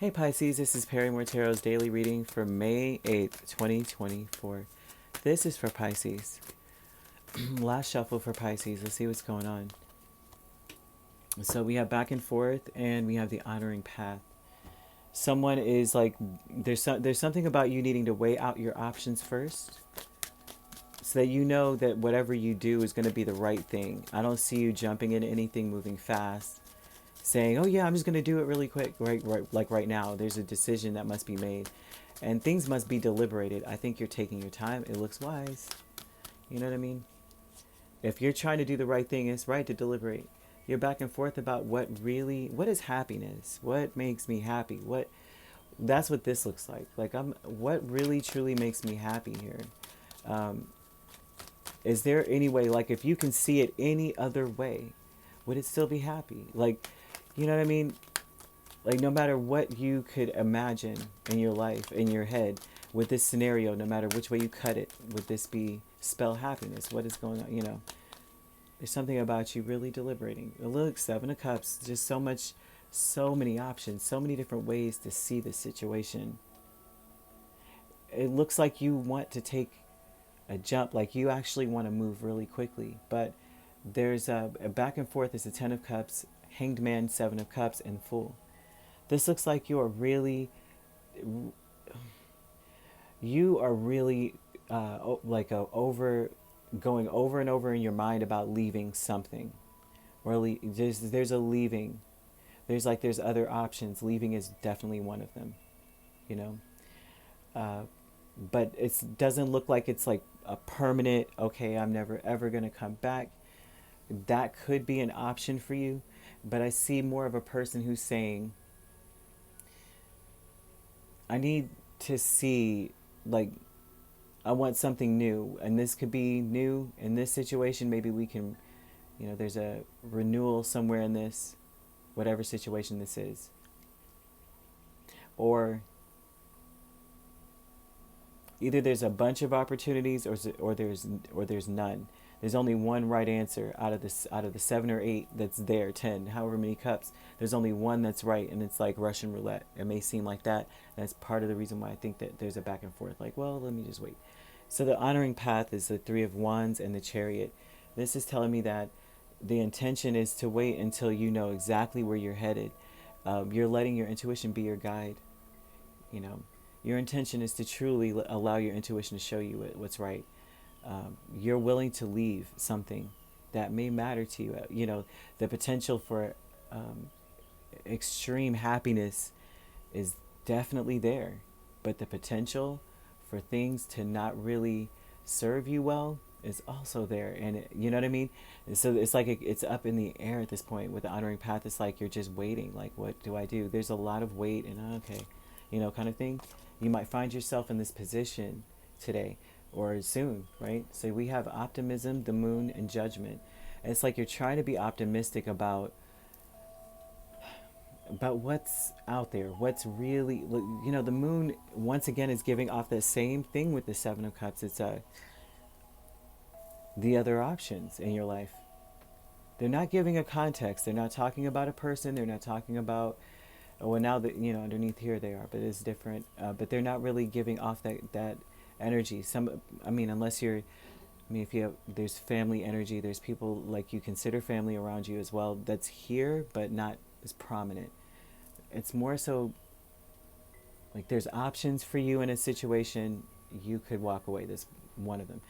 Hey Pisces, this is Perrymore Tarot's daily reading for May 8th, 2024. This is for Pisces. Last shuffle for Pisces. Let's see what's going on. So we have back and forth and we have the honoring path. Someone is like, there's something about you needing to weigh out your options first so that you know that whatever you do is going to be the right thing. I don't see you jumping into anything, moving fast, saying, oh yeah, I'm just going to do it really quick, like right now. There's a decision that must be made and things must be deliberated. I think you're taking your time. It looks wise. You know what I mean? If you're trying to do the right thing, it's right to deliberate. You're back and forth about what is happiness? What makes me happy? That's what this looks like. What really truly makes me happy here? Is there any way, like if you can see it any other way, would it still be happy? Like, you know what I mean? Like no matter what you could imagine in your life, in your head, with this scenario, no matter which way you cut it, would this spell happiness? What is going on? You know, there's something about you really deliberating. Look, Seven of Cups, just so many options, so many different ways to see the situation. It looks like you want to take a jump, like you actually want to move really quickly, but there's a back and forth. Is the Ten of Cups, Hanged Man, Seven of Cups, and Fool. This looks like you are really going over and over in your mind about leaving something, or there's a leaving. There's other options. Leaving is definitely one of them, you know. But it doesn't look like it's like a permanent, okay, I'm never ever going to come back. That could be an option for you, but I see more of a person who's saying, I need to see, like, I want something new, and this could be new in this situation. Maybe we can, you know, there's a renewal somewhere in this, whatever situation this is. Or either there's a bunch of opportunities, or there's none. There's only one right answer out of the 7 or 8 that's there, 10, however many cups. There's only one that's right, and it's like Russian roulette. It may seem like that. That's part of the reason why I think that there's a back and forth. Like, well, let me just wait. So the honoring path is the 3 of Wands and the Chariot. This is telling me that the intention is to wait until you know exactly where you're headed. You're letting your intuition be your guide. You know, your intention is to truly allow your intuition to show you what's right. You're willing to leave something that may matter to you. You know, the potential for extreme happiness is definitely there, but the potential for things to not really serve you well is also there. And you know what I mean? And so it's like it's up in the air at this point with the honoring path. It's like you're just waiting. Like, what do I do? There's a lot of wait and okay, you know, kind of thing. You might find yourself in this position today or soon, right? So we have optimism, the moon, and judgment. And it's like you're trying to be optimistic about what's out there, what's really, you know, the moon once again is giving off the same thing with the 7 of Cups. It's the other options in your life. They're not giving a context. They're not talking about a person. They're not talking about, well, now that, you know, underneath here they are, but it's different. But they're not really giving off that energy. Unless you're, if you have, there's family energy, there's people like you consider family around you as well that's here but not as prominent. It's more so like there's options for you in a situation. You could walk away. This one of them,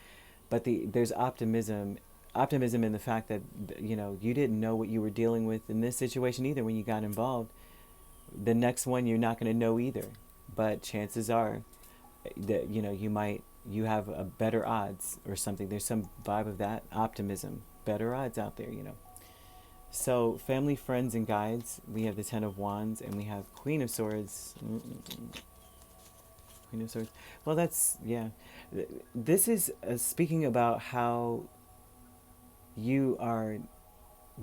but there's optimism in the fact that, you know, you didn't know what you were dealing with in this situation either when you got involved. The next one you're not going to know either, but chances are that, you know, you have a better odds or something. There's some vibe of that optimism, better odds out there, you know. So family, friends, and guides. We have the 10 of Wands and we have Queen of Swords. Queen of Swords. Well, that's, yeah. This is speaking about how you are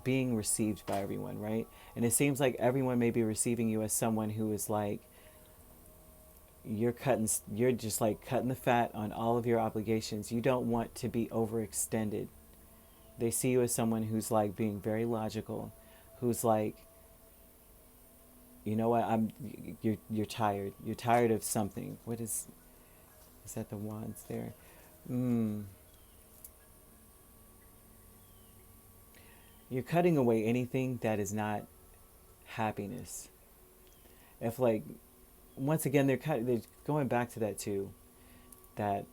being received by everyone, right? And it seems like everyone may be receiving you as someone who is like, you're just like cutting the fat on all of your obligations. You don't want to be overextended. They see you as someone who's like being very logical, who's like you know what, you're tired. You're tired of something. What is that the wands there? Mm. You're cutting away anything that is not happiness. If like, once again, they're going back to that too, that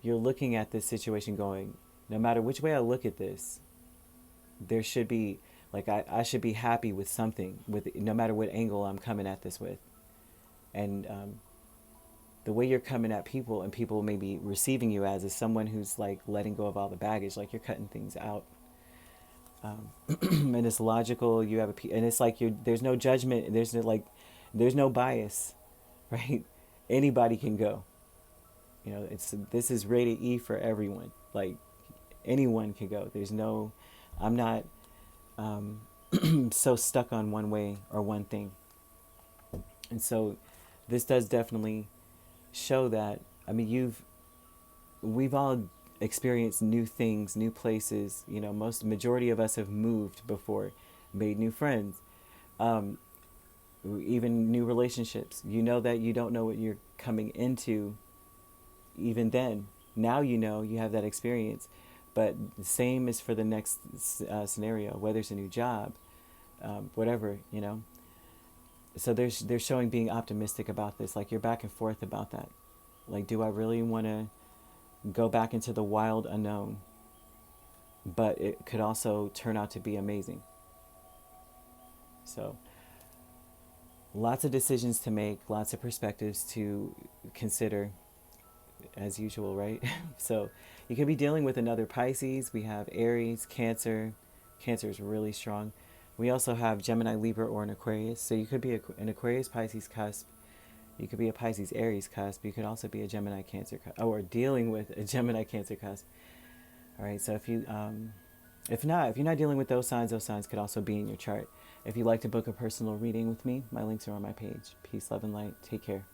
you're looking at this situation going, no matter which way I look at this, there should be, like, I should be happy with something, with no matter what angle I'm coming at this with. And the way you're coming at people, and people may be receiving you as, is someone who's like letting go of all the baggage, like you're cutting things out. And it's logical. You have and it's like there's no judgment. There's no bias, right? Anybody can go. This is rated E for everyone. Like, anyone can go. There's no, I'm not so stuck on one way or one thing. And so this does definitely show that, I mean, we've all experienced new things, new places. Majority of us have moved before, made new friends, even new relationships. You know that you don't know what you're coming into even then. Now you have that experience. But the same is for the next scenario, whether it's a new job, whatever. So they're showing being optimistic about this. Like, you're back and forth about that. Like, do I really want to go back into the wild unknown? But it could also turn out to be amazing. So lots of decisions to make, lots of perspectives to consider, as usual, right? So you could be dealing with another Pisces. We have Aries, Cancer. Cancer is really strong. We also have Gemini, Libra, or an Aquarius. So you could be an Aquarius, Pisces cusp. You could be a Pisces, Aries cusp. You could also be a Gemini, Cancer cusp, or dealing with a Gemini, Cancer cusp. All right. So if you're not dealing with those signs could also be in your chart. If you'd like to book a personal reading with me, my links are on my page. Peace, love, and light. Take care.